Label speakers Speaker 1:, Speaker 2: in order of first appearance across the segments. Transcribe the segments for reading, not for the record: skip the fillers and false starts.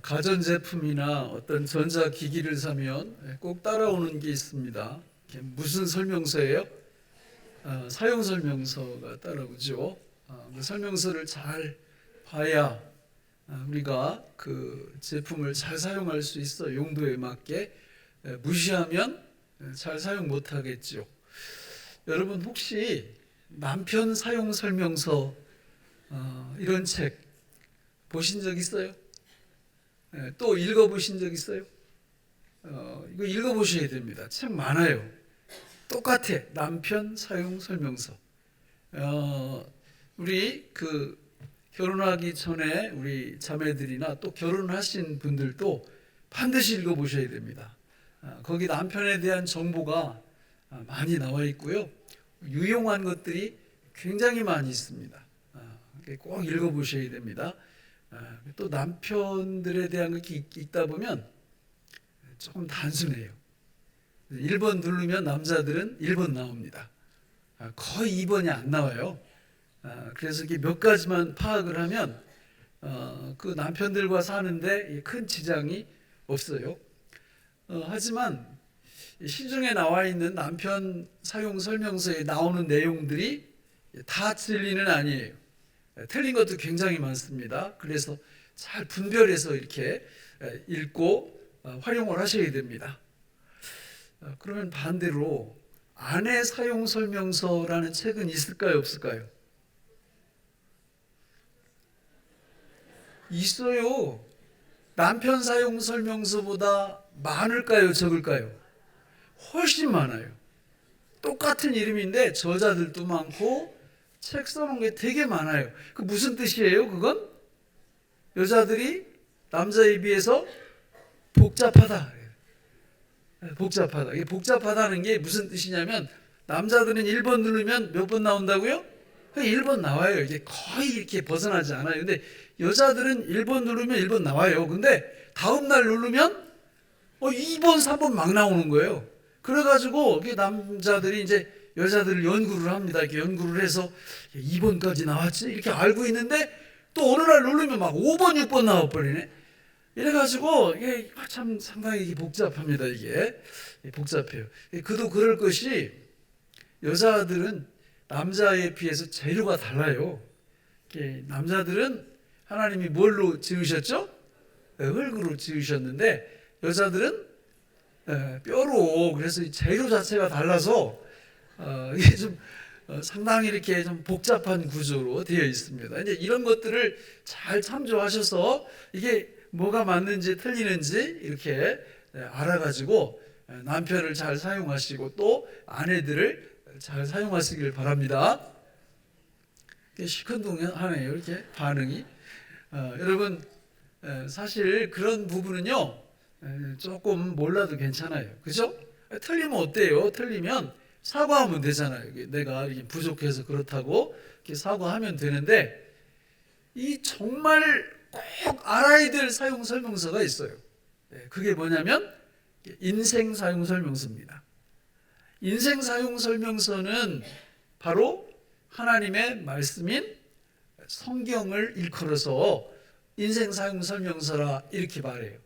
Speaker 1: 가전제품이나 어떤 전자기기를 사면 꼭 따라오는 게 있습니다. 무슨 설명서예요? 사용설명서가 따라오죠. 그 설명서를 잘 봐야 우리가 그 제품을 잘 사용할 수 있어. 용도에 맞게. 무시하면 잘 사용 못하겠죠. 여러분 혹시 남편 사용설명서 이런 책 보신 적 있어요? 또 읽어보신 적 있어요? 이거 읽어보셔야 됩니다. 책 많아요. 똑같아. 남편 사용 설명서. 우리 그 결혼하기 전에 우리 자매들이나 또 결혼하신 분들도 반드시 읽어보셔야 됩니다. 거기 남편에 대한 정보가 많이 나와 있고요. 유용한 것들이 굉장히 많이 있습니다. 꼭 읽어보셔야 됩니다. 또 남편들에 대한 것이 읽다 보면 조금 단순해요. 1번 누르면 남자들은 1번 나옵니다. 거의 2번이 안 나와요. 그래서 이게 몇 가지만 파악을 하면 그 남편들과 사는데 큰 지장이 없어요. 하지만 시중에 나와 있는 남편 사용 설명서에 나오는 내용들이 다 진리는 아니에요. 틀린 것도 굉장히 많습니다. 그래서 잘 분별해서 이렇게 읽고 활용을 하셔야 됩니다. 그러면 반대로 아내 사용 설명서라는 책은 있을까요, 없을까요? 있어요. 남편 사용 설명서보다 많을까요, 적을까요? 훨씬 많아요. 똑같은 이름인데 저자들도 많고 책 써놓은 게 되게 많아요. 그 무슨 뜻이에요? 그건 여자들이 남자에 비해서 복잡하다. 복잡하다. 이게 복잡하다는 게 무슨 뜻이냐면 남자들은 1번 누르면 몇 번 나온다고요? 1번 나와요. 이게 거의 이렇게 벗어나지 않아요. 근데 여자들은 1번 누르면 1번 나와요. 근데 다음 날 누르면 2번, 3번 막 나오는 거예요. 그래가지고 남자들이 이제 여자들을 연구를 합니다. 이렇게 연구를 해서 2번까지 나왔지? 이렇게 알고 있는데 또 어느 날 누르면 막 5번, 6번 나와버리네. 이래가지고 이게 참 상당히 복잡합니다. 이게 복잡해요. 그도 그럴 것이 여자들은 남자에 비해서 재료가 달라요. 남자들은 하나님이 뭘로 지으셨죠? 흙으로 지으셨는데 여자들은 뼈로. 그래서 재료 자체가 달라서 이게 좀 상당히 이렇게 좀 복잡한 구조로 되어 있습니다. 이제 이런 것들을 잘 참조하셔서 이게 뭐가 맞는지 틀리는지 이렇게 알아가지고 남편을 잘 사용하시고 또 아내들을 잘 사용하시길 바랍니다. 시큰둥하네요. 이렇게 반응이. 여러분 사실 그런 부분은요 조금 몰라도 괜찮아요. 그죠? 틀리면 어때요? 틀리면 사과하면 되잖아요. 내가 부족해서 그렇다고 이렇게 사과하면 되는데 이 정말 꼭 알아야 될 사용 설명서가 있어요. 그게 뭐냐면 인생 사용 설명서입니다. 인생 사용 설명서는 바로 하나님의 말씀인 성경을 일컬어서 인생 사용 설명서라 이렇게 말해요.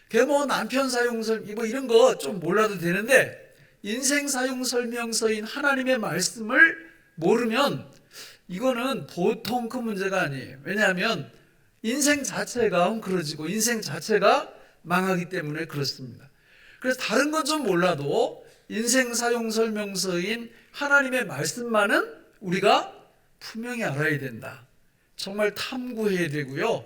Speaker 1: 그게 뭐 남편 사용 설명 뭐 이런 거 좀 몰라도 되는데 인생 사용 설명서인 하나님의 말씀을 모르면 이거는 보통 큰 문제가 아니에요. 왜냐하면 인생 자체가 헝클어지고 인생 자체가 망하기 때문에 그렇습니다. 그래서 다른 건 좀 몰라도 인생 사용 설명서인 하나님의 말씀만은 우리가 분명히 알아야 된다. 정말 탐구해야 되고요.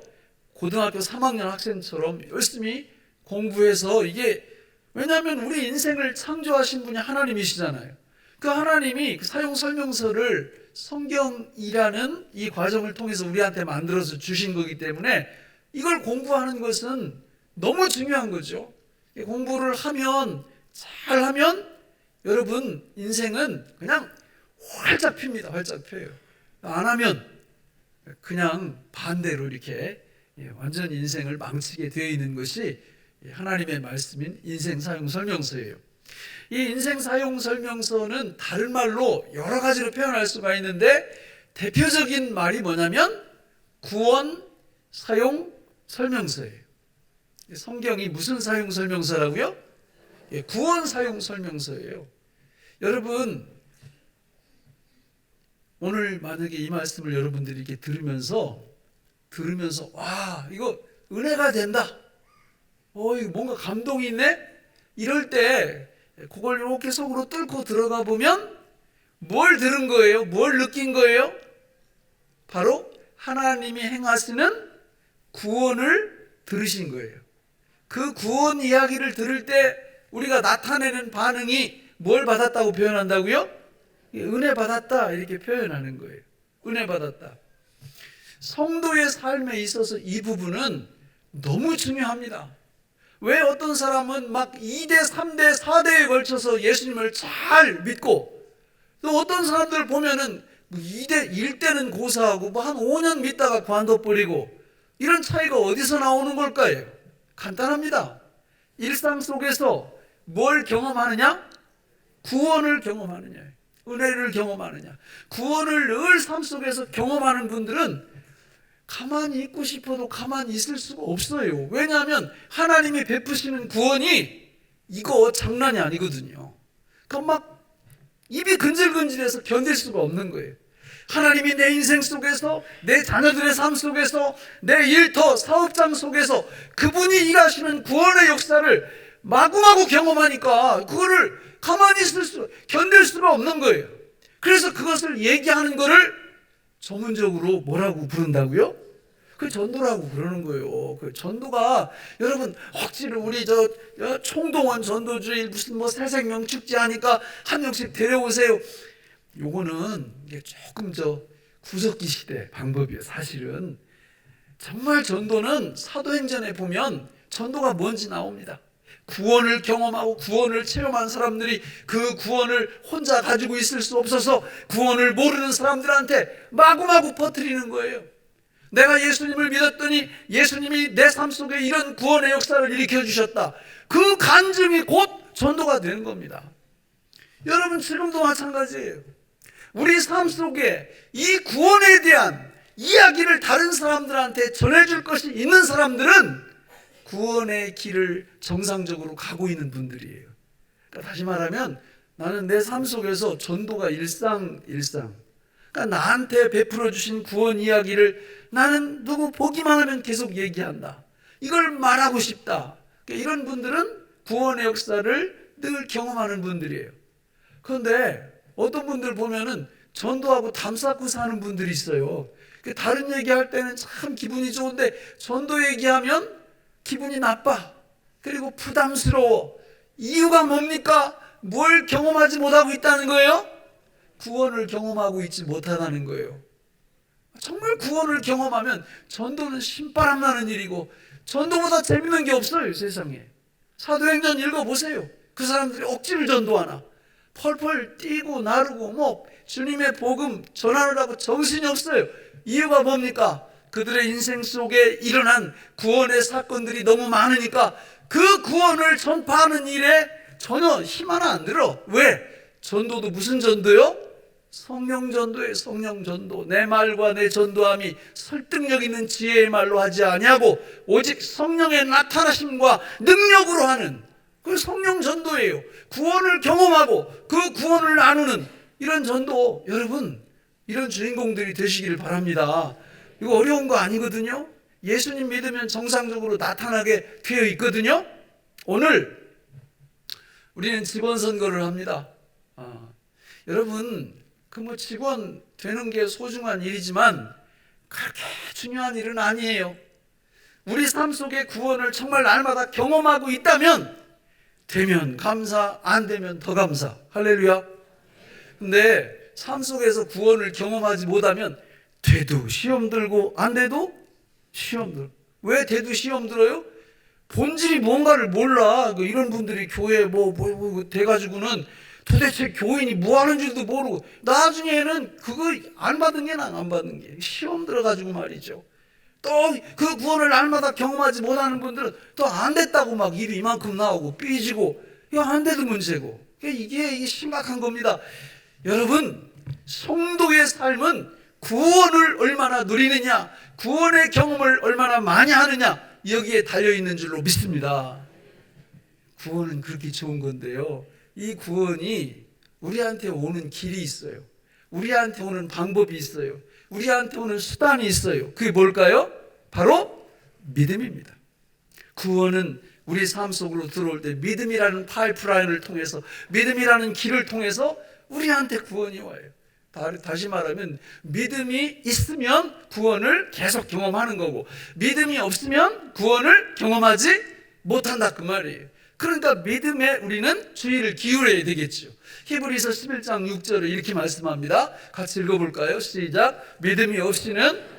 Speaker 1: 고등학교 3학년 학생처럼 열심히 공부해서 이게 왜냐하면 우리 인생을 창조하신 분이 하나님이시잖아요. 그 하나님이 그 사용 설명서를 성경이라는 이 과정을 통해서 우리한테 만들어서 주신 거기 때문에 이걸 공부하는 것은 너무 중요한 거죠. 공부를 하면 잘하면 여러분 인생은 그냥 활짝 핍니다. 활짝 펴요. 안 하면 그냥 반대로 이렇게 완전 인생을 망치게 되어 있는 것이 하나님의 말씀인 인생 사용 설명서예요. 이 인생 사용 설명서는 다른 말로 여러 가지로 표현할 수가 있는데 대표적인 말이 뭐냐면 구원 사용 설명서예요. 성경이 무슨 사용 설명서라고요? 구원 사용 설명서예요. 여러분, 오늘 만약에 이 말씀을 여러분들이 이렇게 들으면서 와, 이거 은혜가 된다. 이거 뭔가 감동이 있네? 이럴 때 그걸 이렇게 속으로 뚫고 들어가 보면 뭘 들은 거예요? 뭘 느낀 거예요? 바로 하나님이 행하시는 구원을 들으신 거예요. 그 구원 이야기를 들을 때 우리가 나타내는 반응이 뭘 받았다고 표현한다고요? 은혜 받았다 이렇게 표현하는 거예요. 은혜 받았다. 성도의 삶에 있어서 이 부분은 너무 중요합니다. 왜 어떤 사람은 막 2대, 3대, 4대에 걸쳐서 예수님을 잘 믿고, 또 어떤 사람들 보면은 2대, 1대는 고사하고 한 5년 믿다가 관둬버리고, 이런 차이가 어디서 나오는 걸까요? 간단합니다. 일상 속에서 뭘 경험하느냐? 구원을 경험하느냐, 은혜를 경험하느냐. 구원을 늘 삶 속에서 경험하는 분들은 가만히 있고 싶어도 가만히 있을 수가 없어요. 왜냐하면 하나님이 베푸시는 구원이 이거 장난이 아니거든요. 그러니까 막 입이 근질근질해서 견딜 수가 없는 거예요. 하나님이 내 인생 속에서, 내 자녀들의 삶 속에서, 내 일터, 사업장 속에서 그분이 일하시는 구원의 역사를 마구마구 경험하니까 그거를 가만히 견딜 수가 없는 거예요. 그래서 그것을 얘기하는 거를 전문적으로 뭐라고 부른다고요? 그 전도라고 그러는 거예요. 그 전도가 여러분 억지로 우리 총동원 전도주의 무슨 뭐 새생명 축제 하니까 한 명씩 데려오세요. 요거는 이게 조금 구석기 시대 방법이에요. 사실은 정말 전도는 사도행전에 보면 전도가 뭔지 나옵니다. 구원을 경험하고 구원을 체험한 사람들이 그 구원을 혼자 가지고 있을 수 없어서 구원을 모르는 사람들한테 마구마구 퍼뜨리는 거예요. 내가 예수님을 믿었더니 예수님이 내 삶 속에 이런 구원의 역사를 일으켜 주셨다. 그 간증이 곧 전도가 되는 겁니다. 여러분 지금도 마찬가지예요. 우리 삶 속에 이 구원에 대한 이야기를 다른 사람들한테 전해줄 것이 있는 사람들은 구원의 길을 정상적으로 가고 있는 분들이에요. 그러니까 다시 말하면 나는 내 삶 속에서 전도가 일상. 그러니까 나한테 베풀어 주신 구원 이야기를 나는 누구 보기만 하면 계속 얘기한다. 이걸 말하고 싶다. 그러니까 이런 분들은 구원의 역사를 늘 경험하는 분들이에요. 그런데 어떤 분들 보면은 전도하고 담 쌓고 사는 분들이 있어요. 다른 얘기할 때는 참 기분이 좋은데 전도 얘기하면 기분이 나빠. 그리고 부담스러워. 이유가 뭡니까? 뭘 경험하지 못하고 있다는 거예요? 구원을 경험하고 있지 못하다는 거예요. 정말 구원을 경험하면 전도는 신바람 나는 일이고 전도보다 재밌는 게 없어요, 세상에. 사도행전 읽어보세요. 그 사람들이 억지를 전도하나. 펄펄 뛰고 나르고 주님의 복음 전하느라고 정신이 없어요. 이유가 뭡니까? 그들의 인생 속에 일어난 구원의 사건들이 너무 많으니까 그 구원을 전파하는 일에 전혀 힘 하나 안 들어. 왜? 전도도 무슨 전도요? 성령 전도예요. 성령 전도. 내 말과 내 전도함이 설득력 있는 지혜의 말로 하지 아니하고 오직 성령의 나타나심과 능력으로 하는 그 성령 전도예요. 구원을 경험하고 그 구원을 나누는 이런 전도, 여러분 이런 주인공들이 되시기를 바랍니다. 이거 어려운 거 아니거든요. 예수님 믿으면 정상적으로 나타나게 되어 있거든요. 오늘 우리는 직원 선거를 합니다. 여러분 직원 되는 게 소중한 일이지만 그렇게 중요한 일은 아니에요. 우리 삶 속에 구원을 정말 날마다 경험하고 있다면 되면 감사, 안 되면 더 감사. 할렐루야. 근데 삶 속에서 구원을 경험하지 못하면 돼도 시험 들고 안 돼도 시험 들어. 왜 돼도 시험 들어요? 본질이 뭔가를 몰라. 이런 분들이 교회에 돼가지고는 도대체 교인이 뭐 하는 줄도 모르고 나중에는 그거 안 받은 게 안 받은 게 시험 들어가지고 말이죠. 또 그 구원을 날마다 경험하지 못하는 분들은 또 안 됐다고 막 일이 이만큼 나오고 삐지고 이거 안 돼도 문제고 이게 심각한 겁니다. 여러분 성도의 삶은 구원을 얼마나 누리느냐, 구원의 경험을 얼마나 많이 하느냐, 여기에 달려있는 줄로 믿습니다. 구원은 그렇게 좋은 건데요, 이 구원이 우리한테 오는 길이 있어요. 우리한테 오는 방법이 있어요. 우리한테 오는 수단이 있어요. 그게 뭘까요? 바로 믿음입니다. 구원은 우리 삶 속으로 들어올 때 믿음이라는 파이프라인을 통해서, 믿음이라는 길을 통해서 우리한테 구원이 와요. 다시 말하면 믿음이 있으면 구원을 계속 경험하는 거고, 믿음이 없으면 구원을 경험하지 못한다, 그 말이에요. 그러니까 믿음에 우리는 주의를 기울여야 되겠죠. 히브리서 11장 6절을 이렇게 말씀합니다. 같이 읽어볼까요? 시작. 믿음이 없이는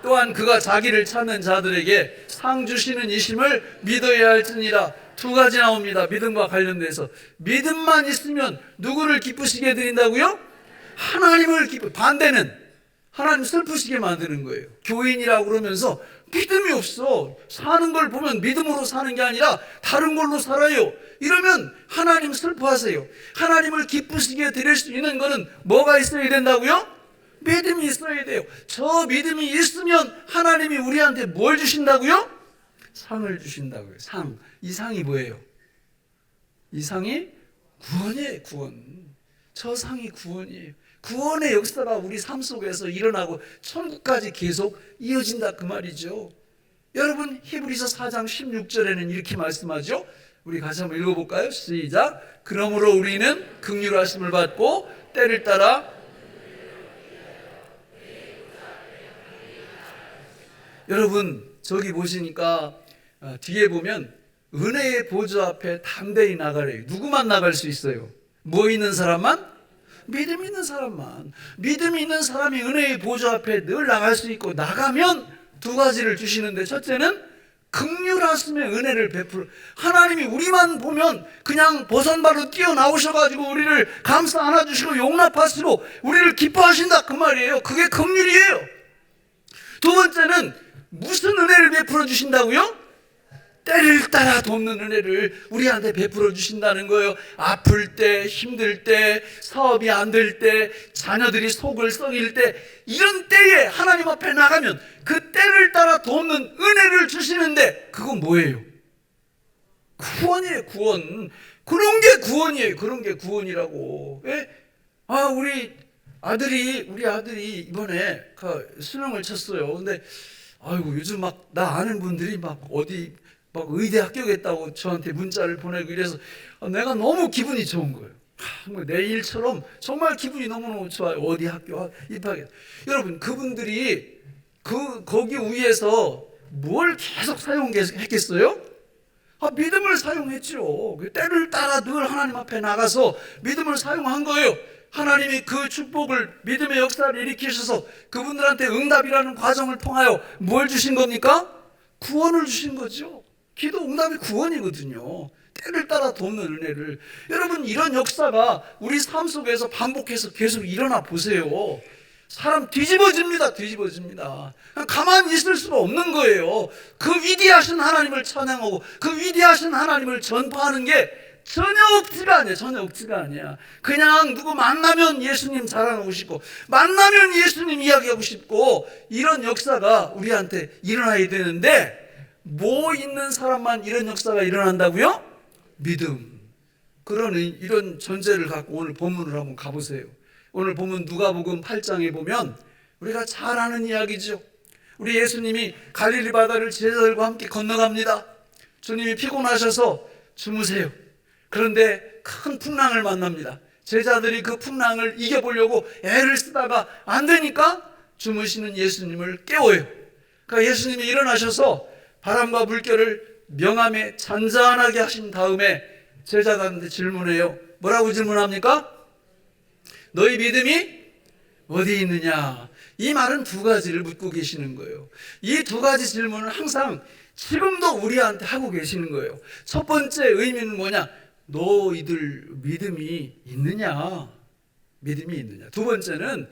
Speaker 1: 또한 그가 자기를 찾는 자들에게 상 주시는 이심을 믿어야 할지니라. 두 가지 나옵니다. 믿음과 관련돼서. 믿음만 있으면 누구를 기쁘시게 드린다고요? 하나님을 반대는 하나님 슬프시게 만드는 거예요. 교인이라고 그러면서 믿음이 없어, 사는 걸 보면 믿음으로 사는 게 아니라 다른 걸로 살아요, 이러면 하나님 슬퍼하세요. 하나님을 기쁘시게 드릴 수 있는 거는 뭐가 있어야 된다고요? 믿음이 있어야 돼요. 저 믿음이 있으면 하나님이 우리한테 뭘 주신다고요? 상을 주신다고요. 상. 이 상이 뭐예요? 이 상이 구원이에요. 구원. 저 상이 구원이에요. 구원의 역사가 우리 삶 속에서 일어나고 천국까지 계속 이어진다, 그 말이죠. 여러분, 히브리서 4장 16절에는 이렇게 말씀하죠. 우리 같이 한번 읽어볼까요? 시작. 그러므로 우리는 긍휼하심을 받고 때를 따라. 여러분, 저기 보시니까 뒤에 보면 은혜의 보좌 앞에 담대히 나가래요. 누구만 나갈 수 있어요? 뭐 있는 사람만? 믿음 있는 사람만. 믿음이 있는 사람이 은혜의 보좌 앞에 늘 나갈 수 있고, 나가면 두 가지를 주시는데, 첫째는 긍휼하심의 은혜를 베풀어. 하나님이 우리만 보면 그냥 버선발로 뛰어나오셔가지고 우리를 감싸 안아주시고 용납하시고 우리를 기뻐하신다, 그 말이에요. 그게 긍휼이에요. 두 번째는 무슨 은혜를 베풀어 주신다고요? 때를 따라 돕는 은혜를 우리한테 베풀어 주신다는 거예요. 아플 때, 힘들 때, 사업이 안 될 때, 자녀들이 속을 썩일 때, 이런 때에 하나님 앞에 나가면 그 때를 따라 돕는 은혜를 주시는데, 그건 뭐예요? 구원이에요. 구원. 그런 게 구원이에요. 그런 게 구원이라고. 예? 우리 아들이 이번에 수능을 쳤어요. 근데 아이고, 요즘 막 나 아는 분들이 막 어디 막 의대 합격했다고 저한테 문자를 보내고 이래서 내가 너무 기분이 좋은 거예요. 내 일처럼 정말 기분이 너무너무 좋아요. 어디 학교 입학했. 여러분, 그분들이 거기 위에서 뭘 계속 사용했겠어요? 믿음을 사용했죠. 때를 따라 늘 하나님 앞에 나가서 믿음을 사용한 거예요. 하나님이 그 축복을, 믿음의 역사를 일으키셔서 그분들한테 응답이라는 과정을 통하여 뭘 주신 겁니까? 구원을 주신 거죠. 기도 응답이 구원이거든요. 때를 따라 돕는 은혜를. 여러분, 이런 역사가 우리 삶 속에서 반복해서 계속 일어나 보세요. 사람 뒤집어집니다. 가만히 있을 수가 없는 거예요. 그 위대하신 하나님을 찬양하고 그 위대하신 하나님을 전파하는 게 전혀 억지가 아니야. 그냥 누구 만나면 예수님 자랑하고 싶고, 만나면 예수님 이야기하고 싶고, 이런 역사가 우리한테 일어나야 되는데, 뭐 있는 사람만 이런 역사가 일어난다고요? 믿음. 이런 전제를 갖고 오늘 본문을 한번 가보세요. 오늘 보면 누가복음 8장에 보면 우리가 잘 아는 이야기죠. 우리 예수님이 갈릴리 바다를 제자들과 함께 건너갑니다. 주님이 피곤하셔서 주무세요. 그런데 큰 풍랑을 만납니다. 제자들이 그 풍랑을 이겨보려고 애를 쓰다가 안 되니까 주무시는 예수님을 깨워요. 그러니까 예수님이 일어나셔서 바람과 물결을 명함에 잔잔하게 하신 다음에 제자들한테 질문해요. 뭐라고 질문합니까? 너희 믿음이 어디 있느냐? 이 말은 두 가지를 묻고 계시는 거예요. 이 두 가지 질문을 항상 지금도 우리한테 하고 계시는 거예요. 첫 번째 의미는 뭐냐? 너희들 믿음이 있느냐? 두 번째는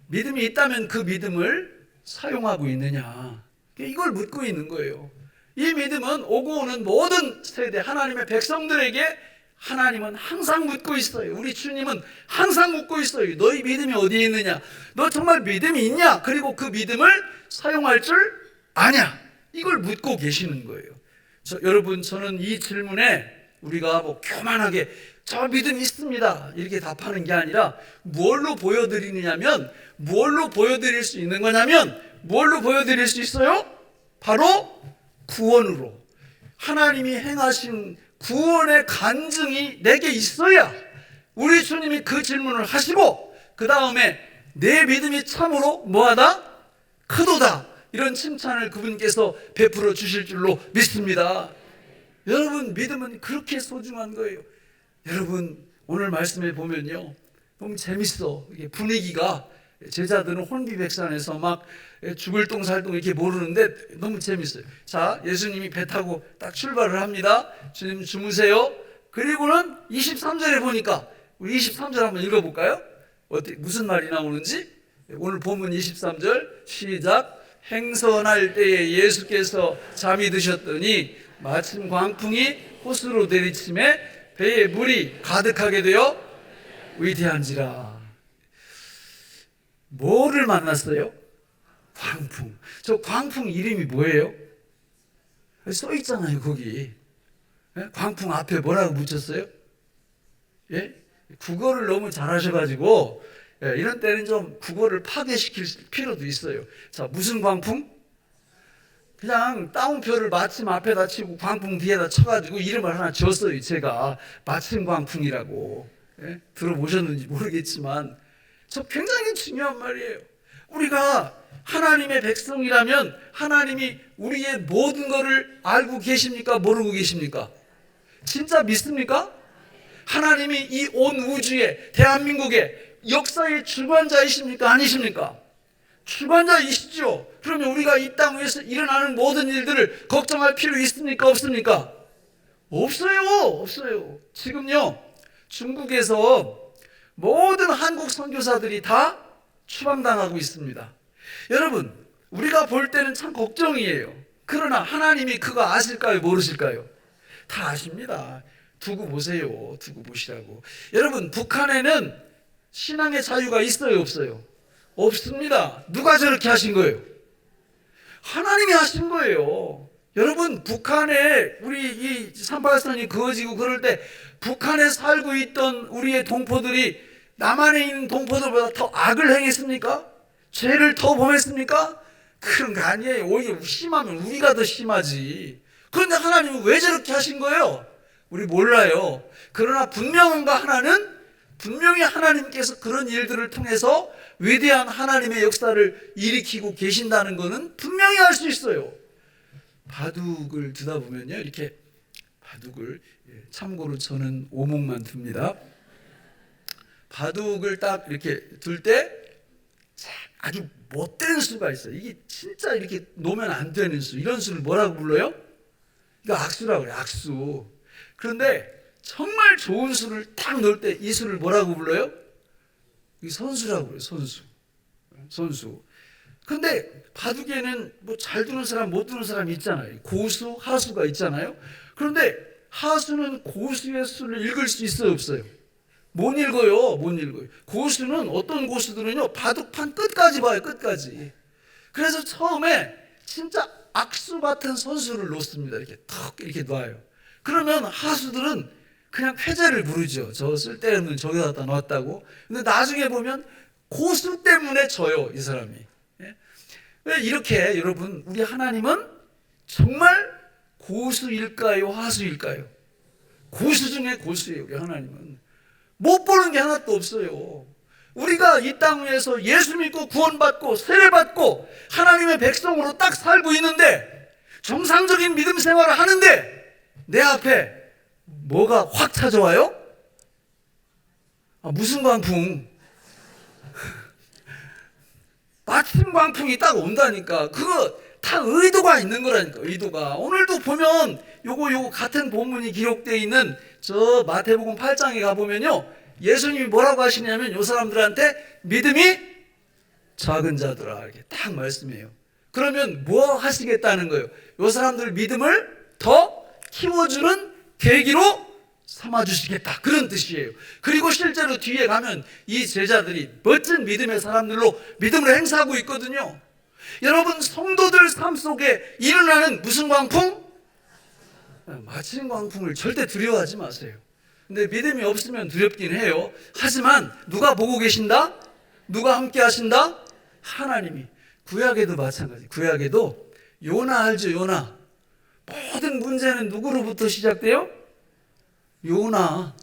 Speaker 1: 믿음이 있다면 그 믿음을 사용하고 있느냐? 이걸 묻고 있는 거예요. 이 믿음은 오고 오는 모든 세대 하나님의 백성들에게 하나님은 항상 묻고 있어요. 우리 주님은 항상 묻고 있어요. 너희 믿음이 어디에 있느냐? 너 정말 믿음이 있냐? 그리고 그 믿음을 사용할 줄 아냐? 이걸 묻고 계시는 거예요. 여러분, 저는 이 질문에 우리가 뭐 교만하게 저 믿음이 있습니다 이렇게 답하는 게 아니라 뭘로 보여드리느냐면, 뭘로 보여드릴 수 있는 거냐면, 뭘로 보여드릴 수 있어요? 바로 구원으로. 하나님이 행하신 구원의 간증이 내게 있어야 우리 주님이 그 질문을 하시고 그 다음에 내 믿음이 참으로 뭐하다? 크도다. 이런 칭찬을 그분께서 베풀어 주실 줄로 믿습니다. 여러분, 믿음은 그렇게 소중한 거예요. 여러분, 오늘 말씀에 보면요, 너무 재밌어. 이게 분위기가, 제자들은 혼비백산해서 막 죽을 똥살똥 이렇게 모르는데 너무 재밌어요. 자, 예수님이 배 타고 딱 출발을 합니다. 주님 주무세요. 그리고는 23절에 보니까, 우리 23절 한번 읽어볼까요? 어떻게, 무슨 말이 나오는지. 오늘 본문 23절 시작. 행선할 때에 예수께서 잠이 드셨더니 마침 광풍이 호수로 내리침에 배에 물이 가득하게 되어 위태한지라. 뭐를 만났어요? 광풍. 저 광풍 이름이 뭐예요? 써 있잖아요, 거기. 광풍 앞에 뭐라고 붙였어요? 예? 국어를 너무 잘하셔가지고 이런 때는 좀 국어를 파괴시킬 필요도 있어요. 자, 무슨 광풍? 그냥 따옴표를 마침 앞에다 치고 광풍 뒤에다 쳐가지고 이름을 하나 지었어요. 제가 마침 광풍이라고. 예? 들어보셨는지 모르겠지만 저 굉장히 중요한 말이에요. 우리가 하나님의 백성이라면 하나님이 우리의 모든 것을 알고 계십니까? 모르고 계십니까? 진짜 믿습니까? 하나님이 이 온 우주에, 대한민국의 역사의 주관자이십니까? 아니십니까? 주관자이시죠. 그러면 우리가 이 땅 위에서 일어나는 모든 일들을 걱정할 필요 있습니까? 없습니까? 없어요. 없어요. 지금요, 중국에서 모든 한국 선교사들이 다 추방당하고 있습니다. 여러분, 우리가 볼 때는 참 걱정이에요. 그러나 하나님이 그거 아실까요? 모르실까요? 다 아십니다. 두고 보세요. 두고 보시라고. 여러분, 북한에는 신앙의 자유가 있어요? 없어요? 없습니다. 누가 저렇게 하신 거예요? 하나님이 하신 거예요. 여러분, 북한에 우리 이 38선이 그어지고 그럴 때 북한에 살고 있던 우리의 동포들이 남한에 있는 동포들보다 더 악을 행했습니까? 죄를 더 범했습니까? 그런 거 아니에요. 오히려 심하면 우리가 더 심하지. 그런데 하나님은 왜 저렇게 하신 거예요? 우리 몰라요. 그러나 분명한 거 하나는, 분명히 하나님께서 그런 일들을 통해서 위대한 하나님의 역사를 일으키고 계신다는 것은 분명히 알 수 있어요. 바둑을 두다 보면요, 이렇게 바둑을, 참고로 저는 오목만 둡니다. 바둑을 딱 이렇게 둘 때 아주 못된 수가 있어요. 이게 진짜 이렇게 놓으면 안 되는 수, 이런 수를 뭐라고 불러요? 이거 악수라고 그래요. 악수. 그런데 정말 좋은 수를 딱 넣을 때 이 수를 뭐라고 불러요? 이 선수라고 그래요. 선수. 선수. 근데 바둑에는 뭐 잘 두는 사람, 못 두는 사람이 있잖아요. 고수, 하수가 있잖아요. 그런데 하수는 고수의 수를 읽을 수 있어요, 없어요? 못 읽어요. 못 읽어요. 고수는, 어떤 고수들은요, 바둑판 끝까지 봐요. 끝까지. 그래서 처음에 진짜 악수 같은 선수를 놓습니다. 이렇게 턱 이렇게 놔요. 그러면 하수들은 그냥 회제를 부르죠. 저 쓸데없는 저기다 갖다 놨다고. 근데 나중에 보면 고수 때문에 져요, 이 사람이. 왜 이렇게, 여러분, 우리 하나님은 정말 고수일까요? 하수일까요? 고수 중에 고수예요, 우리 하나님은. 못 보는 게 하나도 없어요. 우리가 이 땅 위에서 예수 믿고 구원받고 세례받고 하나님의 백성으로 딱 살고 있는데, 정상적인 믿음 생활을 하는데 내 앞에 뭐가 확 찾아와요? 무슨 광풍? 마침 광풍이 딱 온다니까. 그거 다 의도가 있는 거라니까. 의도가. 오늘도 보면 요거 같은 본문이 기록되어 있는 저 마태복음 8장에 가보면요, 예수님이 뭐라고 하시냐면 요 사람들한테 믿음이 작은 자들아, 이렇게 딱 말씀해요. 그러면 뭐 하시겠다는 거예요? 요 사람들 믿음을 더 키워주는 계기로 삼아주시겠다, 그런 뜻이에요. 그리고 실제로 뒤에 가면 이 제자들이 멋진 믿음의 사람들로 믿음을 행사하고 있거든요. 여러분, 성도들 삶 속에 일어나는 무슨 광풍? 마침 광풍을 절대 두려워하지 마세요. 근데 믿음이 없으면 두렵긴 해요. 하지만 누가 보고 계신다? 누가 함께 하신다? 하나님이. 구약에도 마찬가지. 구약에도 요나 알죠? 요나. 모든 문제는 누구로부터 시작돼요? 요나.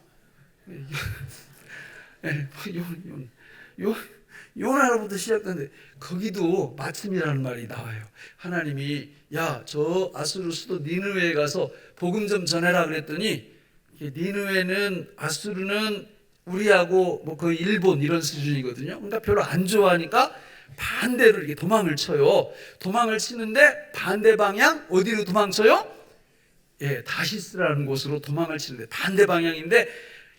Speaker 1: 요나로부터 시작되는데 거기도 마침이라는 말이 나와요. 하나님이 야, 저 아수르 수도 니느웨에 가서 복음 좀 전해라 그랬더니, 니느웨는 아수르는 우리하고 뭐 거의 일본 이런 수준이거든요. 그러니까 별로 안 좋아하니까 반대로 이렇게 도망을 쳐요. 도망을 치는데 반대 방향 어디로 도망쳐요? 예, 다시스라는 곳으로 도망을 치는데 반대 방향인데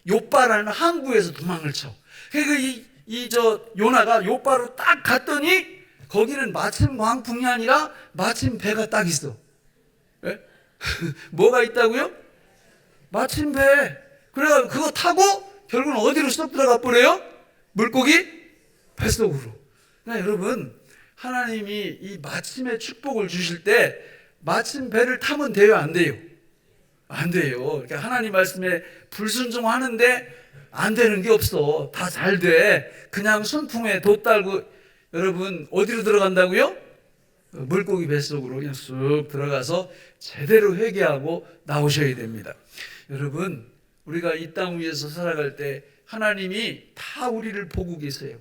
Speaker 1: 요빠라는 항구에서 도망을 쳐. 그러니까 저 요나가 요빠로 딱 갔더니 거기는 마침 광풍이 아니라 마침 배가 딱 있어. 예? 뭐가 있다고요? 마침 배. 그래가 그거 타고 결국은 어디로 쏙 들어가 버려요? 물고기 뱃속으로. 그러니까 여러분, 하나님이 이 마침의 축복을 주실 때 마침 배를 타면 돼요, 안 돼요? 안 돼요. 그러니까 하나님 말씀에 불순종하는데 안 되는 게 없어. 다 잘 돼. 그냥 순풍에 돛 달고 여러분 어디로 들어간다고요? 물고기 뱃속으로 그냥 쑥 들어가서 제대로 회개하고 나오셔야 됩니다. 여러분, 우리가 이 땅 위에서 살아갈 때 하나님이 다 우리를 보고 계세요.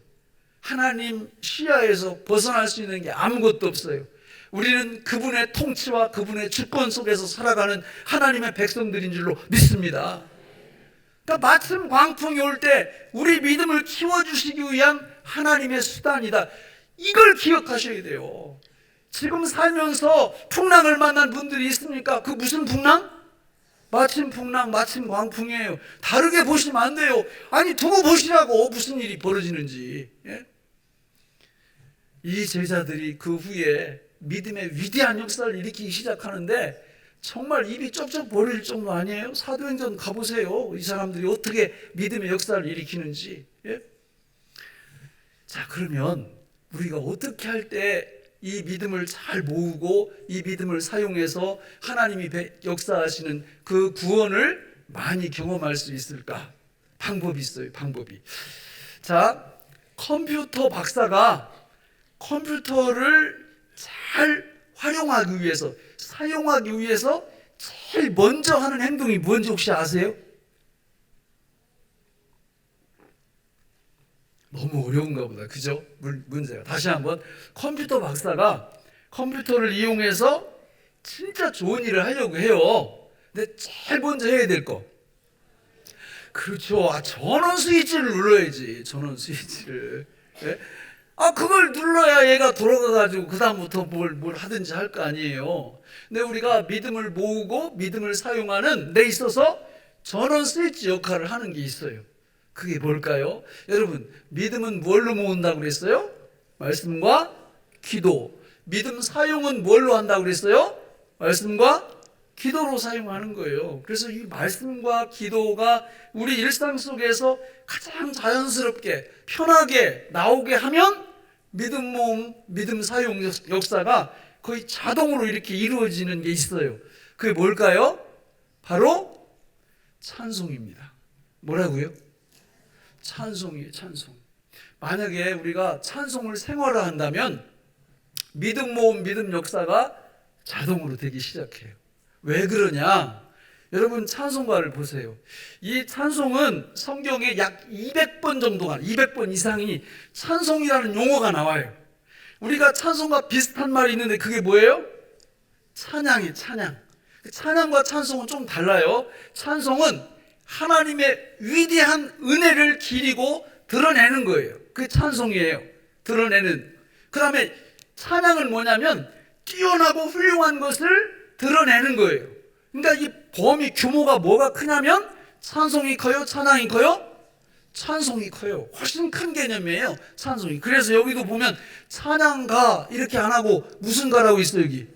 Speaker 1: 하나님 시야에서 벗어날 수 있는 게 아무것도 없어요. 우리는 그분의 통치와 그분의 주권 속에서 살아가는 하나님의 백성들인 줄로 믿습니다. 그러니까 마침 광풍이 올 때 우리 믿음을 키워주시기 위한 하나님의 수단이다. 이걸 기억하셔야 돼요. 지금 살면서 풍랑을 만난 분들이 있습니까? 그 무슨 풍랑? 마침 풍랑, 마침 광풍이에요. 다르게 보시면 안 돼요. 아니, 두고 보시라고, 무슨 일이 벌어지는지. 예? 이 제자들이 그 후에 믿음의 위대한 역사를 일으키기 시작하는데 정말 입이 쩍쩍 벌어질 정도 아니에요? 사도행전 가보세요. 이 사람들이 어떻게 믿음의 역사를 일으키는지. 예? 자, 그러면 우리가 어떻게 할 때 이 믿음을 잘 모으고 이 믿음을 사용해서 하나님이 역사하시는 그 구원을 많이 경험할 수 있을까? 방법이 있어요. 방법이. 자, 컴퓨터 박사가 컴퓨터를 잘 활용하기 위해서, 사용하기 위해서 제일 먼저 하는 행동이 뭔지 혹시 아세요? 너무 어려운가 보다. 그죠? 문제가. 다시 한번, 컴퓨터 박사가 컴퓨터를 이용해서 진짜 좋은 일을 하려고 해요. 근데 제일 먼저 해야 될 거. 그렇죠. 전원 스위치를 눌러야지. 전원 스위치를. 네? 그걸 눌러야 얘가 돌아가가지고 그다음부터 뭘 하든지 할 거 아니에요. 근데 우리가 믿음을 모으고 믿음을 사용하는 데 있어서 전원 스위치 역할을 하는 게 있어요. 그게 뭘까요? 여러분, 믿음은 뭘로 모은다고 그랬어요? 말씀과 기도. 믿음 사용은 뭘로 한다고 그랬어요? 말씀과 기도로 사용하는 거예요. 그래서 이 말씀과 기도가 우리 일상 속에서 가장 자연스럽게 편하게 나오게 하면 믿음 모음, 믿음 사용 역사가 거의 자동으로 이렇게 이루어지는 게 있어요. 그게 뭘까요? 바로 찬송입니다. 뭐라고요? 찬송이에요. 찬송. 만약에 우리가 찬송을 생활화한다면 믿음 모음, 믿음 역사가 자동으로 되기 시작해요. 왜 그러냐? 여러분, 찬송가를 보세요. 이 찬송은 성경에 약 200번 정도가, 200번 이상이 찬송이라는 용어가 나와요. 우리가 찬송과 비슷한 말이 있는데 그게 뭐예요? 찬양이에요. 찬양. 찬양과 찬송은 좀 달라요. 찬송은 하나님의 위대한 은혜를 기리고 드러내는 거예요. 그게 찬송이에요. 드러내는. 그 다음에 찬양은 뭐냐면 뛰어나고 훌륭한 것을 드러내는 거예요. 그러니까 이 범위 규모가 뭐가 크냐면 찬송이 커요? 찬양이 커요? 찬송이 커요. 훨씬 큰 개념이에요. 찬송이. 그래서 여기도 보면 찬양가 이렇게 안 하고 무슨 가라고 있어요. 여기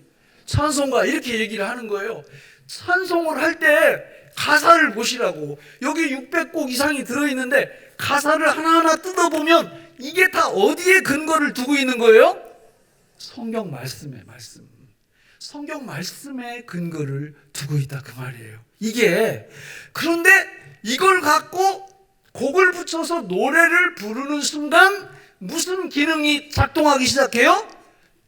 Speaker 1: 찬송가 이렇게 얘기를 하는 거예요. 찬송을 할 때 가사를 보시라고. 여기 600곡 이상이 들어있는데 가사를 하나하나 뜯어보면 이게 다 어디에 근거를 두고 있는 거예요? 성경 말씀에 성경 말씀에 근거를 두고 있다 그 말이에요. 이게 그런데 이걸 갖고 곡을 붙여서 노래를 부르는 순간 무슨 기능이 작동하기 시작해요?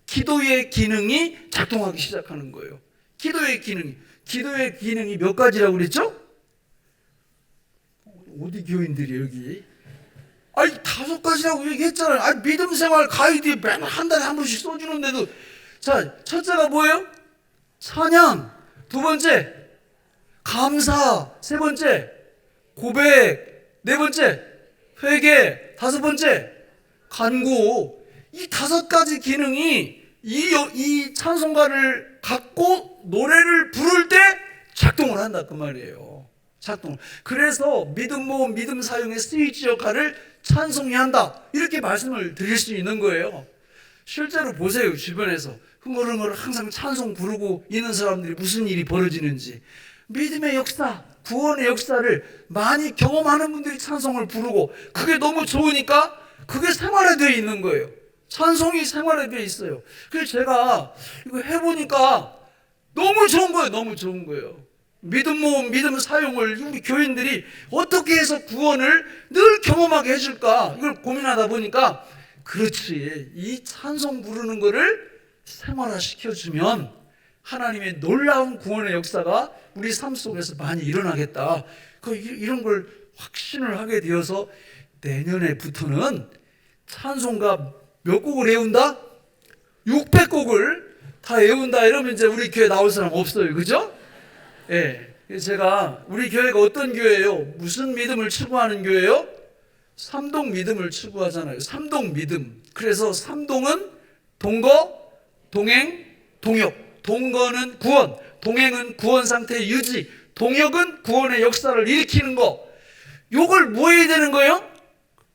Speaker 1: 기도의 기능이 작동하기 시작하는 거예요. 기도의 기능이 몇 가지라고 그랬죠? 어디 교인들이 여기? 아니 5가지라고 얘기했잖아요. 아니 믿음 생활 가이드에 맨날 한 달에 한 번씩 써주는데도. 자, 첫째가 뭐예요? 찬양. 두 번째 감사. 세 번째 고백. 네 번째 회개. 다섯 번째 간구. 이 5가지 기능이 이 찬송가를 갖고 노래를 부를 때 작동을 한다 그 말이에요. 작동. 그래서 믿음 모음, 믿음 사용의 스위치 역할을 찬송이 한다 이렇게 말씀을 드릴 수 있는 거예요. 실제로 보세요. 주변에서 흥얼흥얼 항상 찬송 부르고 있는 사람들이 무슨 일이 벌어지는지. 믿음의 역사, 구원의 역사를 많이 경험하는 분들이 찬송을 부르고 그게 너무 좋으니까 그게 생활화되어 있는 거예요. 찬송이 생활화되어 있어요. 그래서 제가 이거 해보니까 너무 좋은 거예요. 너무 좋은 거예요. 믿음 모음, 믿음 사용을 우리 교인들이 어떻게 해서 구원을 늘 경험하게 해줄까 이걸 고민하다 보니까 그렇지, 이 찬송 부르는 거를 생활화시켜주면 하나님의 놀라운 구원의 역사가 우리 삶 속에서 많이 일어나겠다. 이런 걸 확신을 하게 되어서 내년에부터는 찬송가 몇 곡을 외운다? 600곡을 다 외운다 이러면 이제 우리 교회 나올 사람 없어요. 그죠? 예. 제가 우리 교회가 어떤 교회예요? 무슨 믿음을 추구하는 교회예요? 삼동 믿음을 추구하잖아요. 삼동 믿음. 그래서 삼동은 동거, 동행, 동역. 동거는 구원, 동행은 구원 상태의 유지, 동역은 구원의 역사를 일으키는 거. 요걸 뭐 해야 되는 거예요?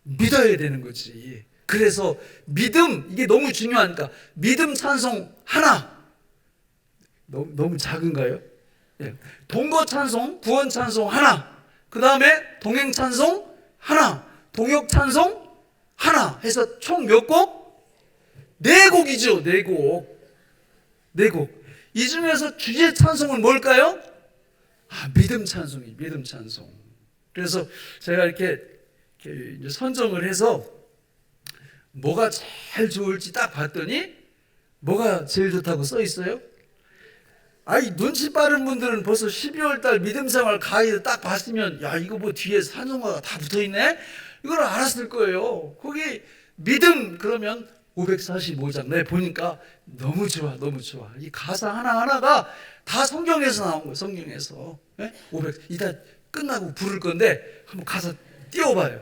Speaker 1: 믿어야 되는 거지. 그래서 믿음, 이게 너무 중요하니까 믿음 찬송 하나. 너무 작은가요? 예. 동거 찬송, 구원 찬송 하나. 그 다음에 동행 찬송 하나, 동역 찬송 하나 해서 총 몇 곡? 4곡이죠. 4곡. 4곡. 이 중에서 주제 찬송은 뭘까요? 믿음 찬송이 믿음 찬송. 그래서 제가 이렇게 이제 선정을 해서 뭐가 제일 좋을지 딱 봤더니 뭐가 제일 좋다고 써 있어요? 아이, 눈치 빠른 분들은 벌써 12월 달 믿음 생활 가이드 딱 봤으면 야, 이거 뭐 뒤에 찬송가가 다 붙어 있네? 이걸 알았을 거예요. 거기 믿음 그러면 545장. 네, 보니까 너무 좋아, 너무 좋아. 이 가사 하나하나가 다 성경에서 나온 거예요. 성경에서. 네? 500. 이따 끝나고 부를 건데 한번 가사 띄워봐요.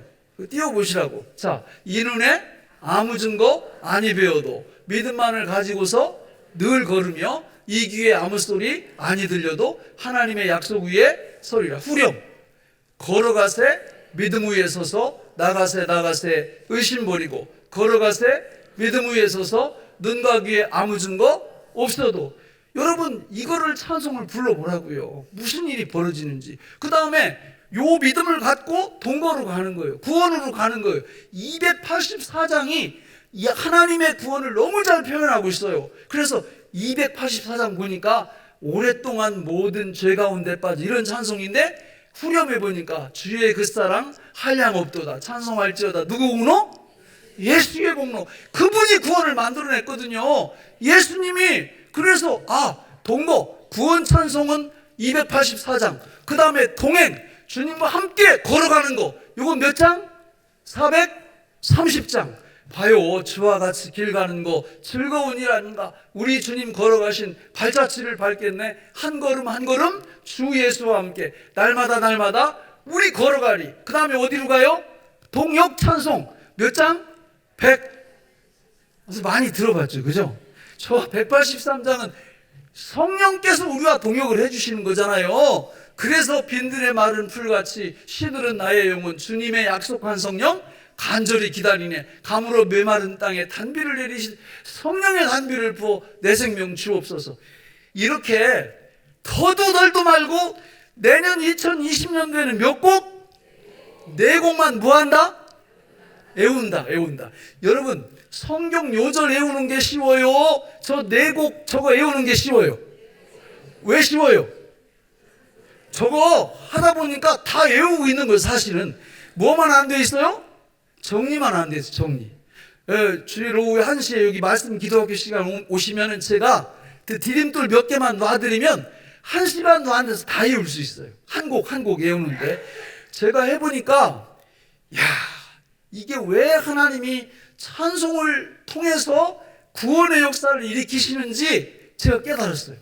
Speaker 1: 띄워보시라고. 자, 이 눈에 아무 증거 아니 배워도 믿음만을 가지고서 늘 걸으며 이 귀에 아무 소리 아니 들려도 하나님의 약속 위에 서리라. 후렴. 걸어가세 믿음 위에 서서 나가세 의심 버리고 걸어가세 믿음 위에 서서 눈과 귀에 아무 증거 없어도. 여러분 이거를 찬송을 불러보라고요. 무슨 일이 벌어지는지. 그 다음에 요 믿음을 갖고 동거로 가는 거예요. 구원으로 가는 거예요. 284장이 하나님의 구원을 너무 잘 표현하고 있어요. 그래서 284장 보니까 오랫동안 모든 죄 가운데 빠져 이런 찬송인데 후렴에 보니까 주의 그 사랑 한량 없도다 찬송할지어다. 누구 공로? 예수의 공로. 그분이 구원을 만들어냈거든요. 예수님이. 그래서 동거 구원 찬송은 284장. 그 다음에 동행 주님과 함께 걸어가는 거. 이거 몇 장? 430장. 봐요. 주와 같이 길 가는 거 즐거운 일 아닌가. 우리 주님 걸어가신 발자취를 밟겠네. 한 걸음 한 걸음 주 예수와 함께 날마다 우리 걸어가리. 그 다음에 어디로 가요? 동역 찬송. 몇 장? 100. 많이 들어봤죠. 그죠? 저 183장은 성령께서 우리와 동역을 해주시는 거잖아요. 그래서 빈들의 마른 풀같이 시들은 나의 영혼 주님의 약속한 성령 간절히 기다리네. 가물어 메마른 땅에 단비를 내리시 성령의 단비를 부어 내 생명 주옵소서. 이렇게 더도 덜도 말고 내년 2020년도에는 몇 곡? 4곡만 뭐한다? 외운다. 여러분, 성경 요절 외우는 게 쉬워요? 저 4곡 저거 외우는 게 쉬워요? 왜 쉬워요? 저거 하다 보니까 다 외우고 있는 거예요. 사실은 뭐만 안 돼 있어요? 정리만 안 돼 있어요. 정리. 주일 오후 1시에 여기 말씀 기도학교 시간 오시면은 제가 디딤돌 몇 개만 놔드리면 1시간도 안 돼서 다 외울 수 있어요. 한 곡 외우는데 제가 해보니까 야, 이게 왜 하나님이 찬송을 통해서 구원의 역사를 일으키시는지 제가 깨달았어요.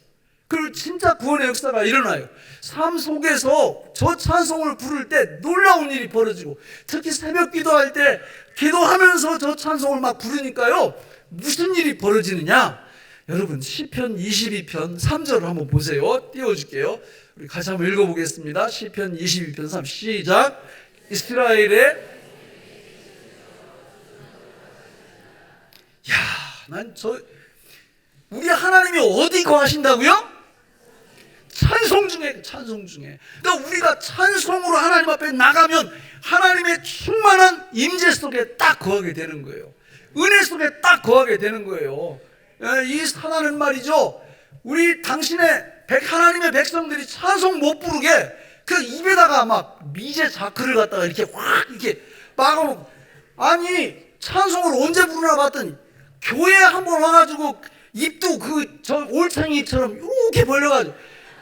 Speaker 1: 그리고 진짜 구원의 역사가 일어나요. 삶 속에서 저 찬송을 부를 때 놀라운 일이 벌어지고, 특히 새벽 기도할 때 기도하면서 저 찬송을 막 부르니까요, 무슨 일이 벌어지느냐? 여러분, 시편 22편 3절을 한번 보세요. 띄워줄게요. 우리 같이 한번 읽어보겠습니다. 시편 22편 3 시작. 이스라엘의 우리 하나님이 어디 거하신다고요? 찬송 중에. 그러니까 우리가 찬송으로 하나님 앞에 나가면 하나님의 충만한 임재 속에 딱 거하게 되는 거예요. 은혜 속에 딱 거하게 되는 거예요. 이 사단은 말이죠, 우리 당신의 하나님의 백성들이 찬송 못 부르게 그 입에다가 막 미제 자크를 갖다가 이렇게 확 이렇게 막아놓고, 아니 찬송을 언제 부르나 봤더니 교회에 한번 와가지고 입도 저 올챙이처럼 이렇게 벌려가지고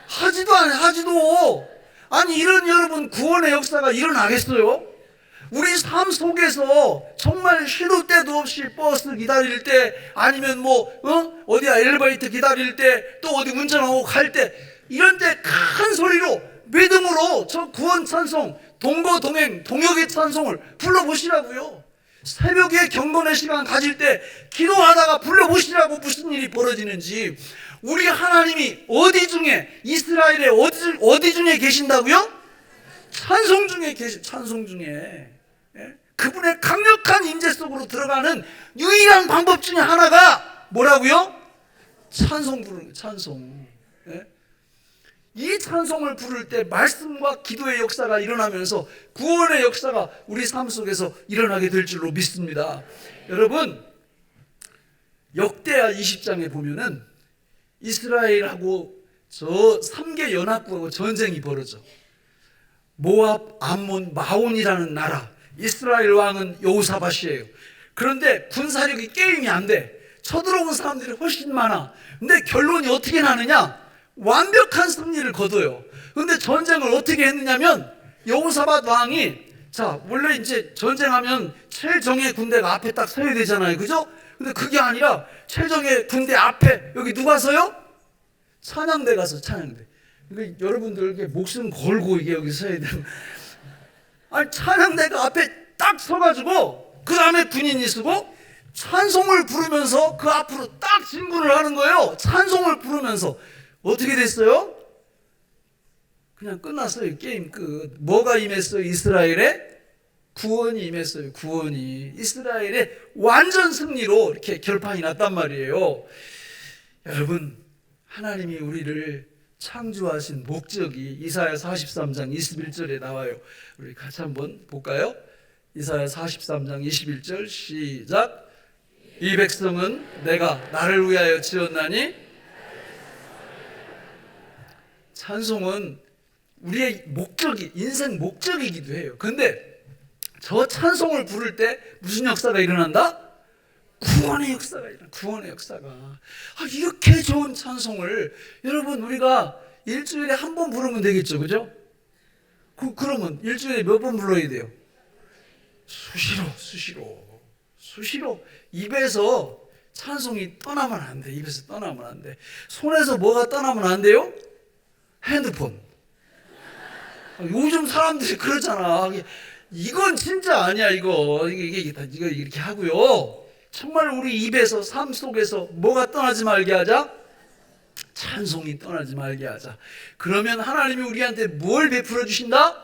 Speaker 1: 하지도. 아니 이런 여러분 구원의 역사가 일어나겠어요? 우리 삶 속에서 정말 시도 때도 없이 버스 기다릴 때, 아니면 어디야 엘리베이터 기다릴 때, 또 어디 운전하고 갈 때, 이런 때 큰 소리로 믿음으로 저 구원 찬송, 동거동행 동역의 찬송을 불러보시라고요. 새벽에 경건의 시간 가질 때 기도하다가 불러보시라고 무슨 일이 벌어지는지. 우리 하나님이 어디 중에, 이스라엘의 어디 중에 계신다고요? 찬송 중에. 그분의 강력한 임재 속으로 들어가는 유일한 방법 중에 하나가 뭐라고요? 찬송 부르는 거예요. 찬송. 이 찬송을 부를 때 말씀과 기도의 역사가 일어나면서 구원의 역사가 우리 삶 속에서 일어나게 될 줄로 믿습니다. 여러분, 역대하 20장에 보면은 이스라엘하고 저 3개 연합국하고 전쟁이 벌어져. 모압, 암몬, 마온이라는 나라. 이스라엘 왕은 여호사밧이에요. 그런데 군사력이 게임이 안 돼. 쳐들어온 사람들이 훨씬 많아. 근데 결론이 어떻게 나느냐? 완벽한 승리를 거둬요. 그런데 전쟁을 어떻게 했느냐면, 여호사밧 왕이, 원래 이제 전쟁하면 최정예 군대가 앞에 딱 서야 되잖아요. 그죠? 근데 그게 아니라 최정예 군대 앞에 여기 누가 서요? 찬양대 가서 찬양대. 그러니까 여러분들 이렇게 목숨 걸고 이게 여기 서야 되는. 아니 찬양대가 앞에 딱 서가지고 그 다음에 군인이 서고 찬송을 부르면서 그 앞으로 딱 진군을 하는 거예요. 찬송을 부르면서. 어떻게 됐어요? 그냥 끝났어요. 게임 끝. 뭐가 임했어요? 이스라엘의 구원이 임했어요. 구원이. 이스라엘의 완전 승리로 이렇게 결판이 났단 말이에요. 여러분, 하나님이 우리를 창조하신 목적이 이사야 43장 21절에 나와요. 우리 같이 한번 볼까요? 이사야 43장 21절 시작. 이 백성은 내가 나를 위하여 지었나니. 찬송은 우리의 목적이, 인생 목적이기도 해요. 근데 저 찬송을 부를 때 무슨 역사가 일어난다? 구원의 역사가 일어나. 구원의 역사가. 이렇게 좋은 찬송을 여러분 우리가 일주일에 한 번 부르면 되겠죠, 그죠? 그러면 일주일에 몇 번 불러야 돼요? 수시로 입에서 찬송이 떠나면 안 돼. 입에서 떠나면 안 돼. 손에서 뭐가 떠나면 안 돼요? 핸드폰. 요즘 사람들이 그러잖아. 이건 진짜 아니야. 이거 이렇게 하고요. 정말 우리 입에서, 삶 속에서 뭐가 떠나지 말게 하자? 찬송이 떠나지 말게 하자. 그러면 하나님이 우리한테 뭘 베풀어 주신다?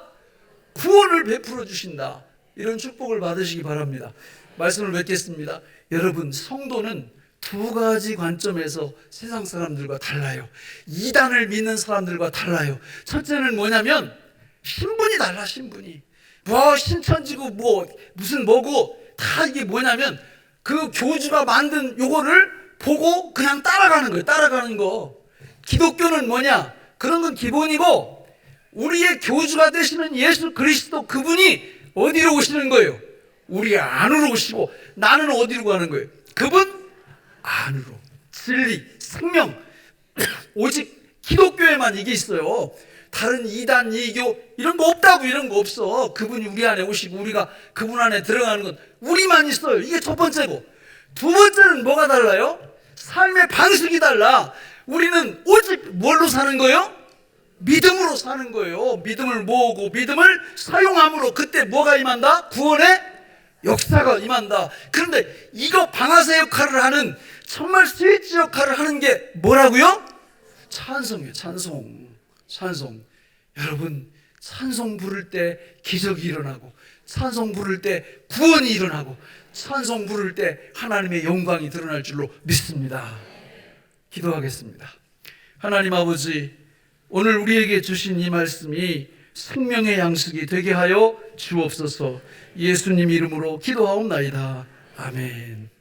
Speaker 1: 구원을 베풀어 주신다. 이런 축복을 받으시기 바랍니다. 말씀을 맺겠습니다. 여러분, 성도는 두 가지 관점에서 세상 사람들과 달라요. 이단을 믿는 사람들과 달라요. 첫째는 뭐냐면 신분이 달라. 신분이 뭐 신천지고 뭐 무슨 뭐고 다 이게 뭐냐면 그 교주가 만든 요거를 보고 그냥 따라가는 거예요. 따라가는 거. 기독교는 뭐냐? 그런 건 기본이고, 우리의 교주가 되시는 예수 그리스도 그분이 어디로 오시는 거예요? 우리 안으로 오시고, 나는 어디로 가는 거예요? 그분 안으로. 진리, 생명. 오직 기독교에만 이게 있어요. 다른 이단, 이교 이런 거 없다고. 이런 거 없어. 그분이 우리 안에 오시고 우리가 그분 안에 들어가는 건 우리만 있어요. 이게 첫 번째고, 두 번째는 뭐가 달라요? 삶의 방식이 달라. 우리는 오직 뭘로 사는 거예요? 믿음으로 사는 거예요. 믿음을 모으고 믿음을 사용함으로 그때 뭐가 임한다? 구원의 역사가 임한다. 그런데 이거 방아쇠 역할을 하는, 정말 스위치 역할을 하는 게 뭐라고요? 찬송이에요. 찬송. 여러분, 찬송 부를 때 기적이 일어나고, 찬송 부를 때 구원이 일어나고, 찬송 부를 때 하나님의 영광이 드러날 줄로 믿습니다. 기도하겠습니다. 하나님 아버지, 오늘 우리에게 주신 이 말씀이 생명의 양식이 되게 하여 주옵소서. 예수님 이름으로 기도하옵나이다. 아멘.